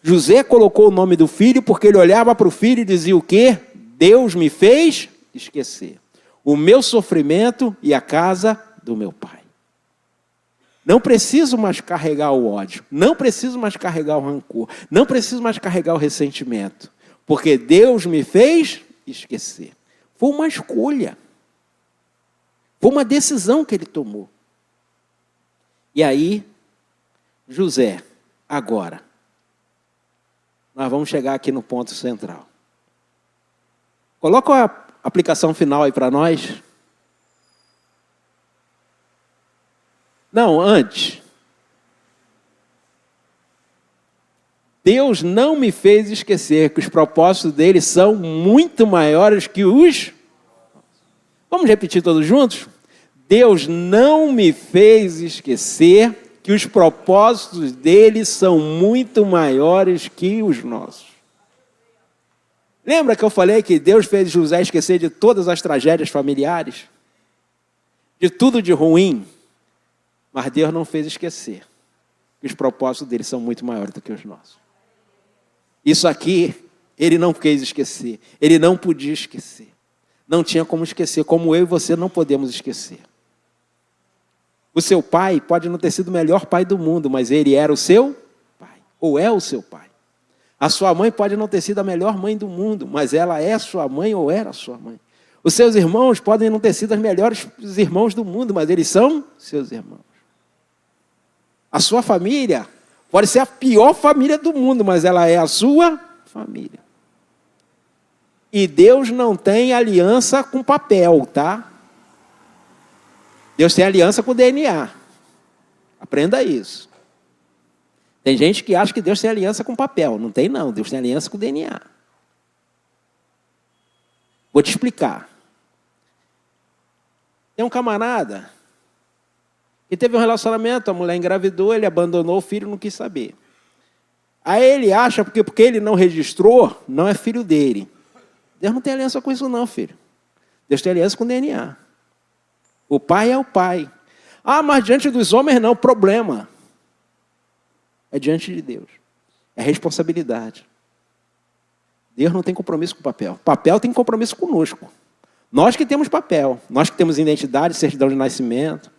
José colocou o nome do filho porque ele olhava para o filho e dizia o quê? Deus me fez esquecer o meu sofrimento e a casa do meu pai. Não preciso mais carregar o ódio, não preciso mais carregar o rancor, não preciso mais carregar o ressentimento, porque Deus me fez esquecer. Foi uma escolha, foi uma decisão que ele tomou. E aí, José, agora, nós vamos chegar aqui no ponto central. Coloca a aplicação final aí para nós. Não, antes. Deus não me fez esquecer que os propósitos dele são muito maiores que os... Vamos repetir todos juntos? Deus não me fez esquecer que os propósitos dele são muito maiores que os nossos. Lembra que eu falei que Deus fez José esquecer de todas as tragédias familiares? De tudo de ruim? Mas Deus não fez esquecer que os propósitos dele são muito maiores do que os nossos. Isso aqui, ele não quis esquecer. Ele não podia esquecer. Não tinha como esquecer, como eu e você não podemos esquecer. O seu pai pode não ter sido o melhor pai do mundo, mas ele era o seu pai. ou é o seu pai. A sua mãe pode não ter sido a melhor mãe do mundo, mas ela é sua mãe ou era sua mãe. Os seus irmãos podem não ter sido os melhores irmãos do mundo, mas eles são seus irmãos. A sua família pode ser a pior família do mundo, mas ela é a sua família. E Deus não tem aliança com papel, tá? Deus tem aliança com o DNA. Aprenda isso. Tem gente que acha que Deus tem aliança com papel. Não tem não, Deus tem aliança com o DNA. Vou te explicar. Tem um camarada que teve um relacionamento, a mulher engravidou, ele abandonou o filho, não quis saber. Aí ele acha, porque ele não registrou, não é filho dele. Deus não tem aliança com isso não, filho. Deus tem aliança com o DNA. O pai é o pai. Ah, mas diante dos homens não, problema. É diante de Deus. É responsabilidade. Deus não tem compromisso com o papel. Papel tem compromisso conosco. Nós que temos papel. Nós que temos identidade, certidão de nascimento,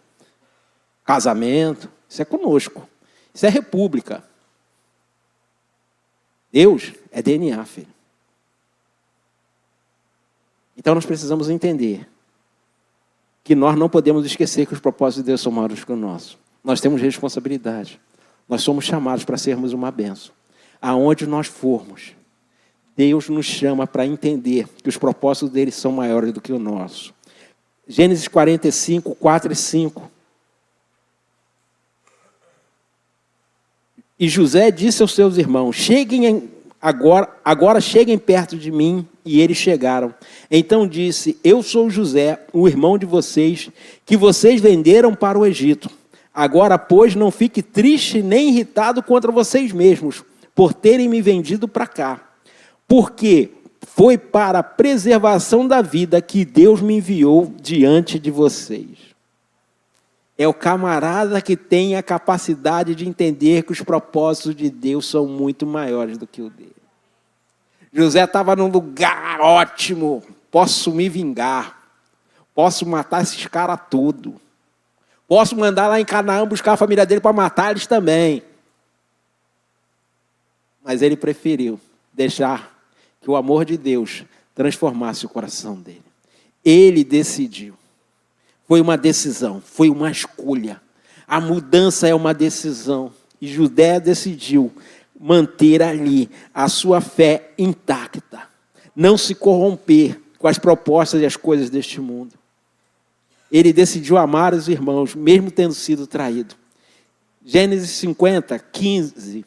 casamento. Isso é conosco. Isso é república. Deus é DNA, filho. Então nós precisamos entender que nós não podemos esquecer que os propósitos de Deus são maiores que o nosso. Nós temos responsabilidade. Nós somos chamados para sermos uma bênção. Aonde nós formos, Deus nos chama para entender que os propósitos dele são maiores do que o nosso. Gênesis 45, 4 e 5. E José disse aos seus irmãos, agora cheguem perto de mim, e eles chegaram. Então disse, eu sou José, o irmão de vocês, que vocês venderam para o Egito. Agora, pois, não fique triste nem irritado contra vocês mesmos, por terem me vendido para cá. Porque foi para a preservação da vida que Deus me enviou diante de vocês. É o camarada que tem a capacidade de entender que os propósitos de Deus são muito maiores do que o dele. José estava num lugar ótimo, posso me vingar, posso matar esses caras tudo, posso mandar lá em Canaã buscar a família dele para matar eles também. Mas ele preferiu deixar que o amor de Deus transformasse o coração dele. Ele decidiu. Foi uma decisão, foi uma escolha. A mudança é uma decisão. E José decidiu manter ali a sua fé intacta. Não se corromper com as propostas e as coisas deste mundo. Ele decidiu amar os irmãos, mesmo tendo sido traído. Gênesis 50, 15.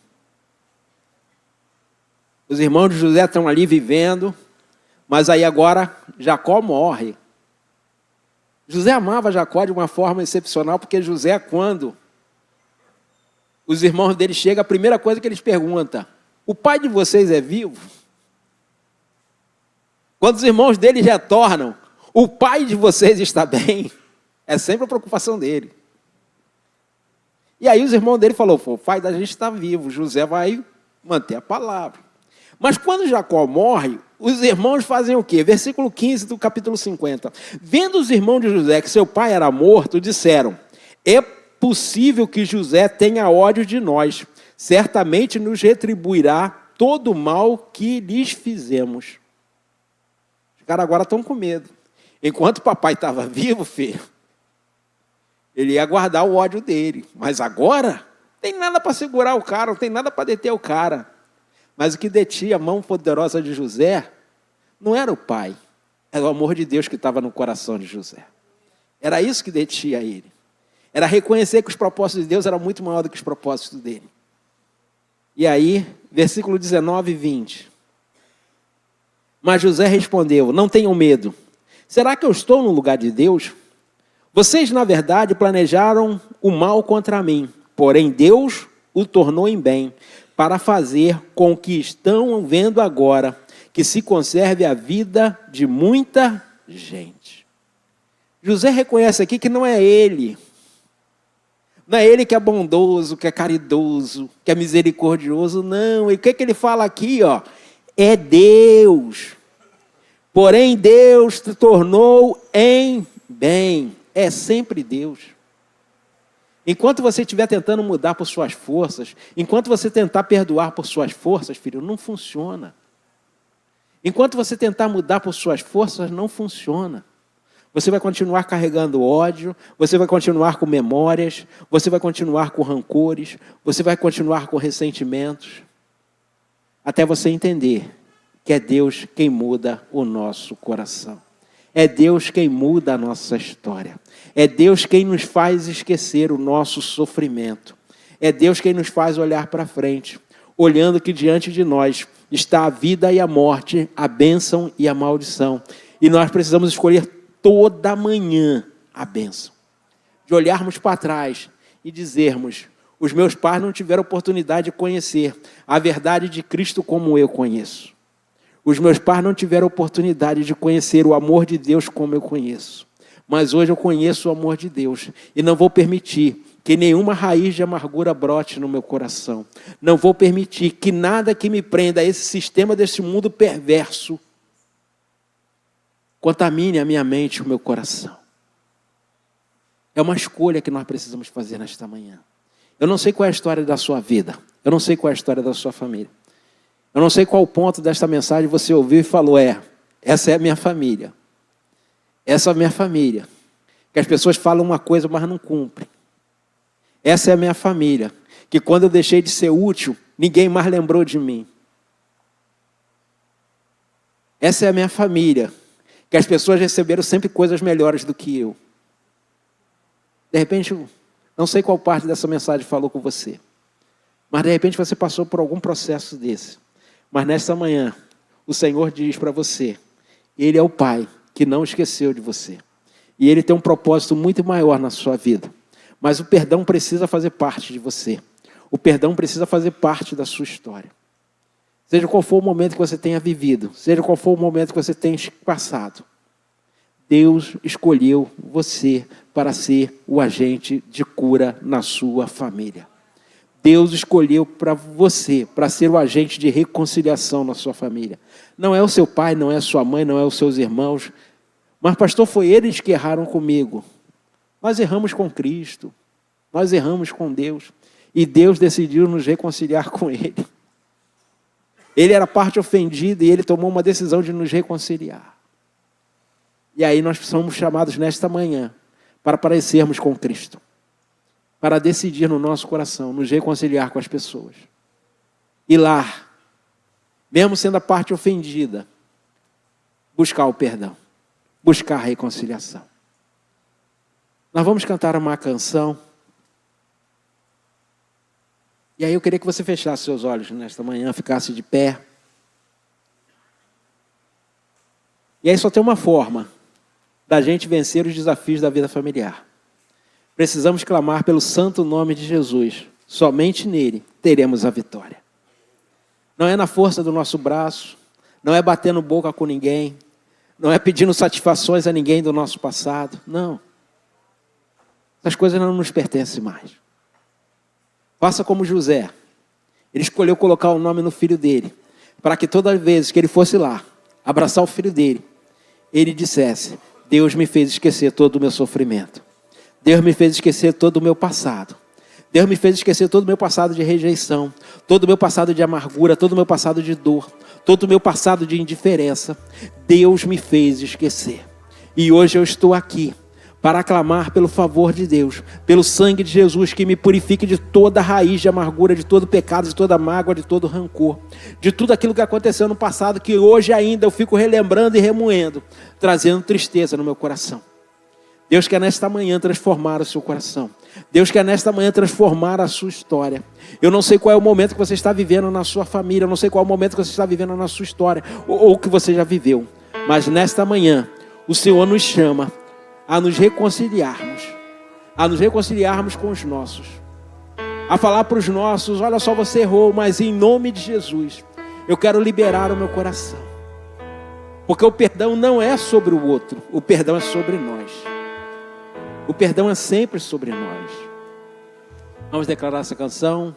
Os irmãos de José estão ali vivendo, mas aí agora Jacó morre. José amava Jacó de uma forma excepcional, porque José, quando os irmãos dele chegam, a primeira coisa que eles perguntam, o pai de vocês é vivo? Quando os irmãos dele retornam, o pai de vocês está bem? É sempre a preocupação dele. E aí os irmãos dele falaram, o pai da gente está vivo, José vai manter a palavra. Mas quando Jacó morre, os irmãos fazem o quê? Versículo 15 do capítulo 50. Vendo os irmãos de José que seu pai era morto, disseram, é possível que José tenha ódio de nós, certamente nos retribuirá todo o mal que lhes fizemos. Os caras agora estão com medo. Enquanto o papai estava vivo, filho, ele ia guardar o ódio dele. Mas agora, não tem nada para segurar o cara, não tem nada para deter o cara. Mas o que detinha a mão poderosa de José não era o pai, era o amor de Deus que estava no coração de José. Era isso que detinha ele. Era reconhecer que os propósitos de Deus eram muito maiores do que os propósitos dele. E aí, versículo 19 e 20. Mas José respondeu, não tenham medo. Será que eu estou no lugar de Deus? Vocês, na verdade, planejaram o mal contra mim, porém Deus o tornou em bem, para fazer com que estão vendo agora, que se conserve a vida de muita gente. José reconhece aqui que não é ele. Não é ele que é bondoso, que é caridoso, que é misericordioso, não. E o que ele fala aqui, ó? É Deus. Porém, Deus te tornou em bem. É sempre Deus. Enquanto você estiver tentando mudar por suas forças, enquanto você tentar perdoar por suas forças, filho, não funciona. Enquanto você tentar mudar por suas forças, não funciona. Você vai continuar carregando ódio, você vai continuar com memórias, você vai continuar com rancores, você vai continuar com ressentimentos, até você entender que é Deus quem muda o nosso coração. É Deus quem muda a nossa história. É Deus quem nos faz esquecer o nosso sofrimento. É Deus quem nos faz olhar para frente, olhando que diante de nós está a vida e a morte, a bênção e a maldição. E nós precisamos escolher toda manhã a bênção. De olharmos para trás e dizermos: os meus pais não tiveram oportunidade de conhecer a verdade de Cristo como eu conheço. Os meus pais não tiveram oportunidade de conhecer o amor de Deus como eu conheço. Mas hoje eu conheço o amor de Deus e não vou permitir que nenhuma raiz de amargura brote no meu coração. Não vou permitir que nada que me prenda a esse sistema desse mundo perverso contamine a minha mente e o meu coração. É uma escolha que nós precisamos fazer nesta manhã. Eu não sei qual é a história da sua vida. Eu não sei qual é a história da sua família. Eu não sei qual ponto desta mensagem você ouviu e falou: essa é a minha família. Essa é a minha família. Que as pessoas falam uma coisa, mas não cumprem. Essa é a minha família. Que quando eu deixei de ser útil, ninguém mais lembrou de mim. Essa é a minha família. Que as pessoas receberam sempre coisas melhores do que eu. De repente, não sei qual parte dessa mensagem falou com você. Mas de repente você passou por algum processo desse. Mas nesta manhã, o Senhor diz para você: Ele é o Pai que não esqueceu de você. E Ele tem um propósito muito maior na sua vida. Mas o perdão precisa fazer parte de você. O perdão precisa fazer parte da sua história. Seja qual for o momento que você tenha vivido, seja qual for o momento que você tenha passado, Deus escolheu você para ser o agente de cura na sua família. Deus escolheu para você, para ser o agente de reconciliação na sua família. Não é o seu pai, não é a sua mãe, não é os seus irmãos. Mas, pastor, foi eles que erraram comigo. Nós erramos com Cristo. Nós erramos com Deus. E Deus decidiu nos reconciliar com Ele. Ele era a parte ofendida e Ele tomou uma decisão de nos reconciliar. E aí nós somos chamados nesta manhã para parecermos com Cristo. Para decidir no nosso coração, nos reconciliar com as pessoas. E lá, mesmo sendo a parte ofendida, buscar o perdão, buscar a reconciliação. Nós vamos cantar uma canção. E aí eu queria que você fechasse seus olhos nesta manhã, ficasse de pé. E aí só tem uma forma da gente vencer os desafios da vida familiar. Precisamos clamar pelo santo nome de Jesus. Somente nele teremos a vitória. Não é na força do nosso braço, não é batendo boca com ninguém, não é pedindo satisfações a ninguém do nosso passado. Não. Essas coisas não nos pertencem mais. Faça como José. Ele escolheu colocar o nome no filho dele, para que todas as vezes que ele fosse lá, abraçar o filho dele, ele dissesse: Deus me fez esquecer todo o meu sofrimento. Deus me fez esquecer todo o meu passado. Deus me fez esquecer todo o meu passado de rejeição, todo o meu passado de amargura, todo o meu passado de dor, todo o meu passado de indiferença. Deus me fez esquecer. E hoje eu estou aqui para clamar pelo favor de Deus, pelo sangue de Jesus que me purifique de toda raiz de amargura, de todo pecado, de toda mágoa, de todo rancor, de tudo aquilo que aconteceu no passado, que hoje ainda eu fico relembrando e remoendo, trazendo tristeza no meu coração. Deus quer nesta manhã transformar o seu coração. Deus quer nesta manhã transformar a sua história. Eu não sei qual é o momento que você está vivendo na sua família, eu não sei qual é o momento que você está vivendo na sua história, ou que você já viveu. Mas nesta manhã, o Senhor nos chama a nos reconciliarmos com os nossos. A falar para os nossos: olha só, você errou, mas em nome de Jesus, eu quero liberar o meu coração. Porque o perdão não é sobre o outro, o perdão é sobre nós. O perdão é sempre sobre nós. Vamos declarar essa canção.